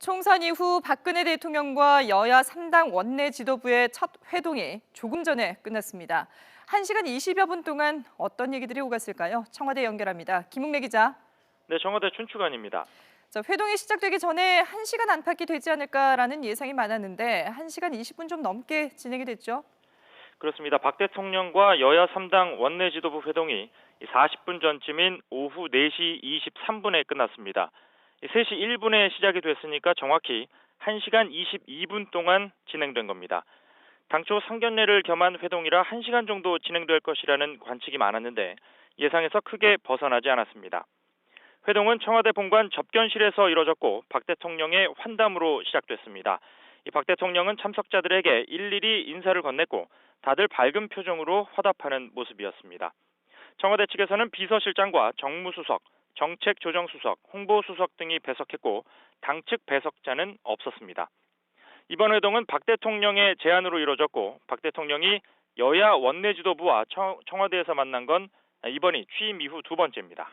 총선 이후 박근혜 대통령과 여야 3당 원내 지도부의 첫 회동이 조금 전에 끝났습니다. 1시간 20여 분 동안 어떤 얘기들이 오갔을까요? 청와대 연결합니다. 김웅래 기자. 네, 청와대 춘추관입니다. 회동이 시작되기 전에 1시간 안팎이 되지 않을까라는 예상이 많았는데 1시간 20분 좀 넘게 진행이 됐죠? 그렇습니다. 박 대통령과 여야 3당 원내 지도부 회동이 40분 전쯤인 오후 4시 23분에 끝났습니다. 3시 1분에 시작이 됐으니까 정확히 1시간 22분 동안 진행된 겁니다. 당초 상견례를 겸한 회동이라 1시간 정도 진행될 것이라는 관측이 많았는데 예상에서 크게 벗어나지 않았습니다. 회동은 청와대 본관 접견실에서 이뤄졌고 박 대통령의 환담으로 시작됐습니다. 박 대통령은 참석자들에게 일일이 인사를 건넸고 다들 밝은 표정으로 화답하는 모습이었습니다. 청와대 측에서는 비서실장과 정무수석, 정책조정수석, 홍보수석 등이 배석했고 당 측 배석자는 없었습니다. 이번 회동은 박 대통령의 제안으로 이뤄졌고 박 대통령이 여야 원내 지도부와 청와대에서 만난 건 이번이 취임 이후 두 번째입니다.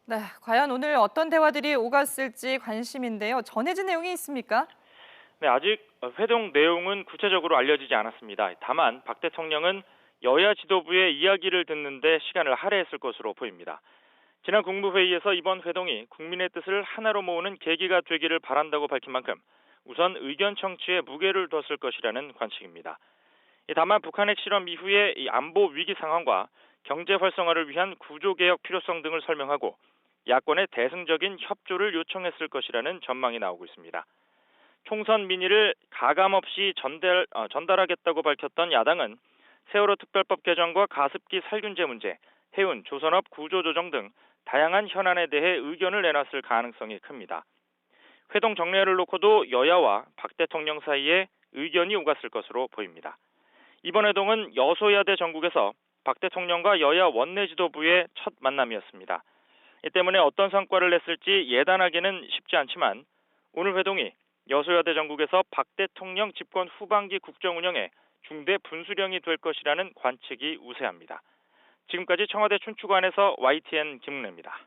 네, 과연 오늘 어떤 대화들이 오갔을지 관심인데요. 전해진 내용이 있습니까? 네, 아직 회동 내용은 구체적으로 알려지지 않았습니다. 다만 박 대통령은 여야 지도부의 이야기를 듣는데 시간을 할애했을 것으로 보입니다. 지난 국무회의에서 이번 회동이 국민의 뜻을 하나로 모으는 계기가 되기를 바란다고 밝힌 만큼 우선 의견 청취에 무게를 뒀을 것이라는 관측입니다. 다만 북한 핵실험 이후의 안보 위기 상황과 경제 활성화를 위한 구조개혁 필요성 등을 설명하고 야권의 대승적인 협조를 요청했을 것이라는 전망이 나오고 있습니다. 총선 민의를 가감없이 전달하겠다고 밝혔던 야당은 세월호 특별법 개정과 가습기 살균제 문제, 해운, 조선업 구조조정 등 다양한 현안에 대해 의견을 내놨을 가능성이 큽니다. 회동 정례를 놓고도 여야와 박 대통령 사이에 의견이 오갔을 것으로 보입니다. 이번 회동은 여소야대 전국에서 박 대통령과 여야 원내 지도부의 첫 만남이었습니다. 이 때문에 어떤 성과를 냈을지 예단하기는 쉽지 않지만 오늘 회동이 여소야대 전국에서 박 대통령 집권 후반기 국정 운영에 중대 분수령이 될 것이라는 관측이 우세합니다. 지금까지 청와대 춘추관에서 YTN 김웅래입니다.